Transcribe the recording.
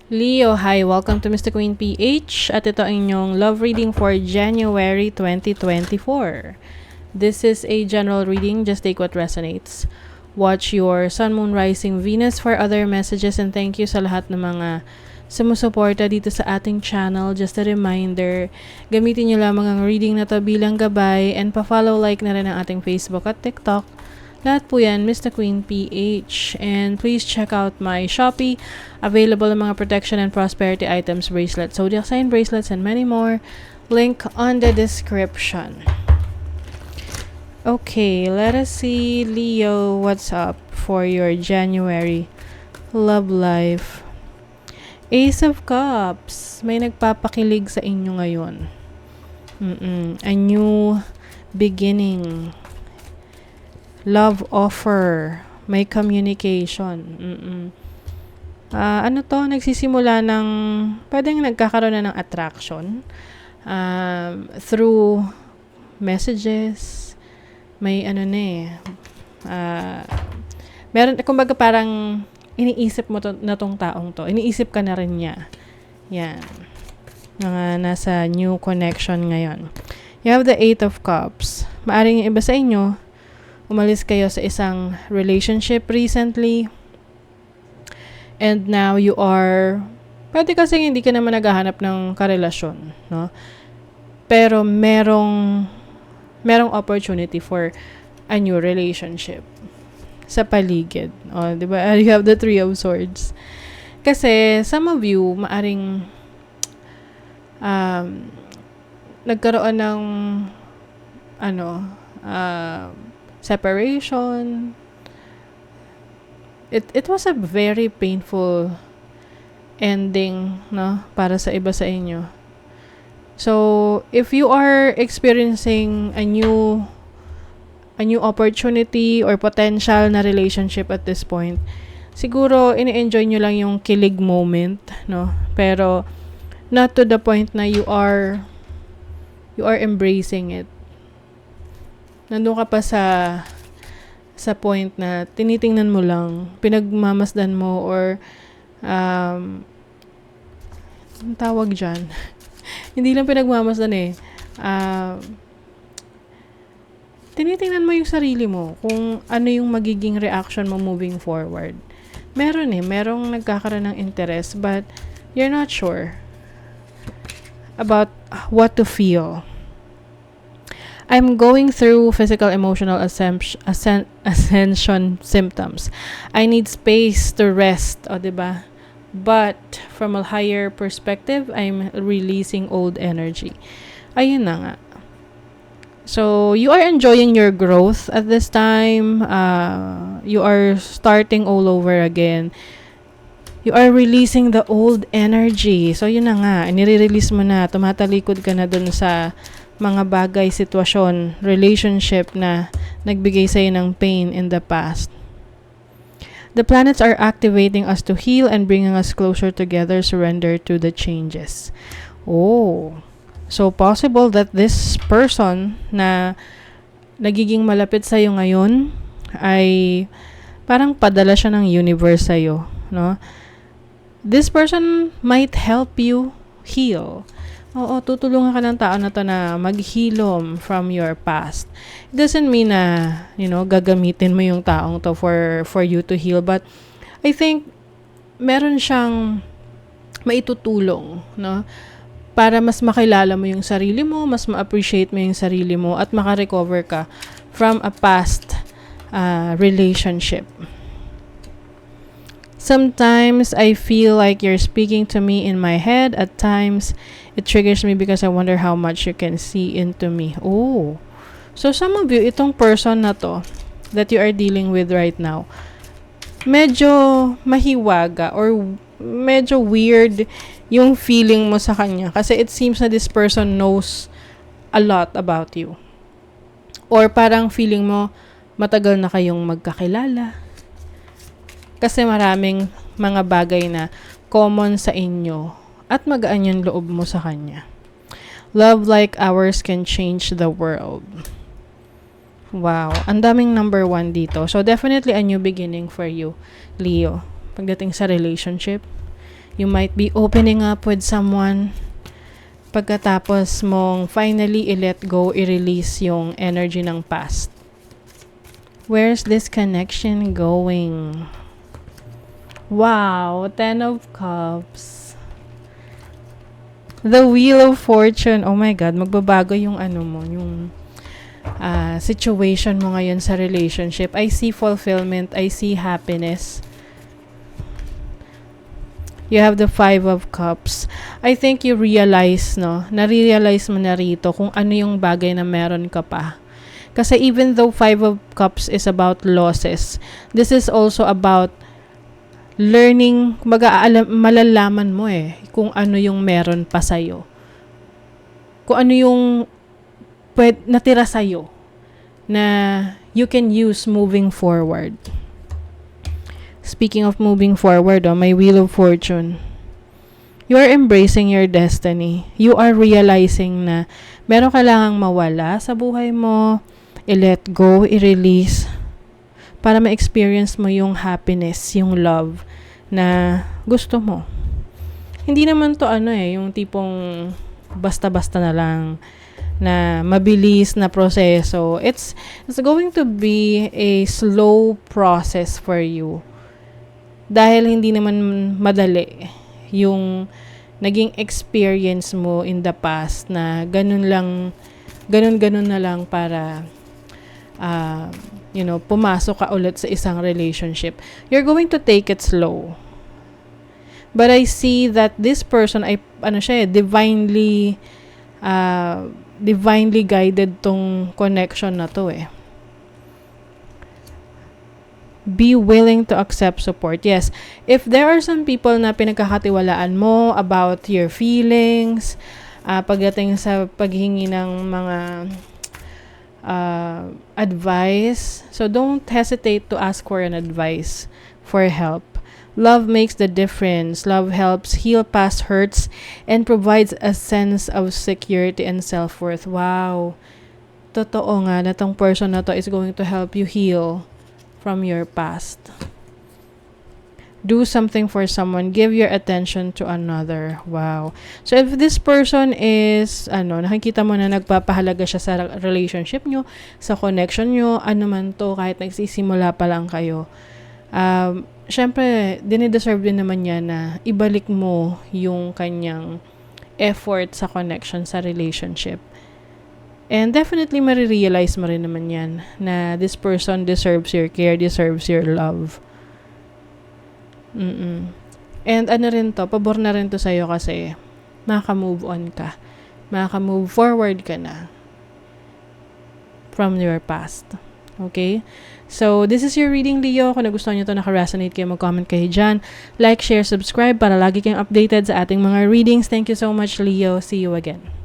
Leo, hi! Welcome to Mr. Queen PH at ito ang inyong love reading for January 2024. This is a general reading, just take what resonates. Watch your Sun, Moon, Rising, Venus for other messages and thank you sa lahat ng mga sumusuporta dito sa ating channel. Just a reminder, gamitin nyo lamang ang reading na to bilang gabay and pa-follow, like na rin ang ating Facebook at TikTok. Lahat po yan, Mr. Queen PH. And please check out my Shopee. Available ang mga protection and prosperity items, bracelets, zodiac sign bracelets, and many more. Link on the description. Okay, let us see, Leo, what's up for your January love life. Ace of Cups. May nagpapakilig sa inyo ngayon. A new beginning. Love offer, may communication. Ano to, nagsisimula ng, pwedeng nagkakaroon na ng attraction through messages. May meron, kumbaga parang iniisip mo na tong taong to. Iniisip ka na rin niya. Yan. Mga nasa new connection ngayon. You have the Eight of Cups. Maaring iba sa inyo, umalis kayo sa isang relationship recently and now you are, pwede kasi hindi ka naman naghahanap ng karelasyon, no? Pero merong opportunity for a new relationship sa paligid. O, di ba? You have the Three of Swords. Kasi some of you, maaring nagkaroon ng separation. It was a very painful ending, no, para sa iba sa inyo. So, if you are experiencing a new opportunity or potential na relationship at this point, siguro ini-enjoy nyo lang yung kilig moment, no? Pero not to the point na you are embracing it. Nandun ka pa sa point na tinitingnan mo lang, pinagmamasdan mo, or ang tawag dyan, hindi lang pinagmamasdan tinitingnan mo yung sarili mo, kung ano yung magiging reaction mo moving forward. Merong nagkakaroon ng interest, but you're not sure about what to feel. I'm going through physical, emotional ascension symptoms. I need space to rest, o diba? But from a higher perspective, I'm releasing old energy. Ayun na nga. So, you are enjoying your growth at this time. You are starting all over again. You are releasing the old energy. So, yun na nga. Nire-release mo na. Tumatalikod ka na dun sa mga bagay, sitwasyon, relationship na nagbigay sa'yo ng pain in the past. The planets are activating us to heal and bringing us closer together, surrender to the changes. Oh, so possible that this person na nagiging malapit sa'yo ngayon ay parang padala siya ng universe sa'yo, no? This person might help you heal. Oo, tutulungan ka ng tao na to na maghilom from your past. It doesn't mean na, gagamitin mo yung taong to for you to heal. But I think meron siyang maitutulong, no? Para mas makilala mo yung sarili mo, mas ma-appreciate mo yung sarili mo, at makarecover ka from a past relationship. Sometimes I feel like you're speaking to me in my head. At times, it triggers me because I wonder how much you can see into me. Oh. So some of you, itong person na to that you are dealing with right now, medyo mahiwaga or medyo weird yung feeling mo sa kanya. Kasi it seems na this person knows a lot about you. Or parang feeling mo, matagal na kayong magkakilala. Kasi maraming mga bagay na common sa inyo at magaan yung loob mo sa kanya. Love like ours can change the world. Wow, ang daming number 1 dito. So definitely a new beginning for you, Leo. Pagdating sa relationship, You might be opening up with someone. Pagkatapos mong finally i-let go, i-release yung energy ng past. Where's this connection going? Wow, 10 of Cups. The Wheel of Fortune. Oh my God, magbabago yung yung situation mo ngayon sa relationship. I see fulfillment. I see happiness. You have the 5 of Cups. I think you realize, nare-realize mo na rito kung ano yung bagay na meron ka pa. Kasi even though 5 of Cups is about losses, this is also about learning, malalaman mo kung ano yung meron pa sa'yo. Kung ano yung natira sa'yo na you can use moving forward. Speaking of moving forward, my Wheel of Fortune. You are embracing your destiny. You are realizing na meron ka lang mawala sa buhay mo, i-let go, i-release, para ma-experience mo yung happiness, yung love na gusto mo. Hindi naman to yung tipong basta-basta na lang, na mabilis na proseso. It's going to be a slow process for you. Dahil hindi naman madali yung naging experience mo in the past na ganun na lang para pumasok ka ulit sa isang relationship. You're going to take it slow. But I see that this person ay divinely guided tong connection na to Be willing to accept support. Yes, if there are some people na pinagkakatiwalaan mo about your feelings, pagdating sa paghingi ng mga advice, so don't hesitate to ask for an advice, for help. Love makes the difference. Love helps heal past hurts and provides a sense of security and self-worth. Wow. Totoo nga na tong person na to is going to help you heal from your past. Do something for someone. Give your attention to another. Wow. So if this person is, nakikita mo na nagpapahalaga siya sa relationship nyo, sa connection nyo, man to, kahit nagsisimula pa lang kayo, syempre, dinideserve din naman niya na ibalik mo yung kanyang effort sa connection, sa relationship. And definitely, marirealize mo rin naman yan na this person deserves your care, deserves your love. And rin to, pabor na rin to sa'yo kasi makaka-move on ka. Makaka-move forward ka na from your past. Okay? So, this is your reading, Leo. Kung nagustuhan nyo ito, naka-resonate kayo, mag-comment kayo dyan. Like, share, subscribe para lagi kayong updated sa ating mga readings. Thank you so much, Leo. See you again.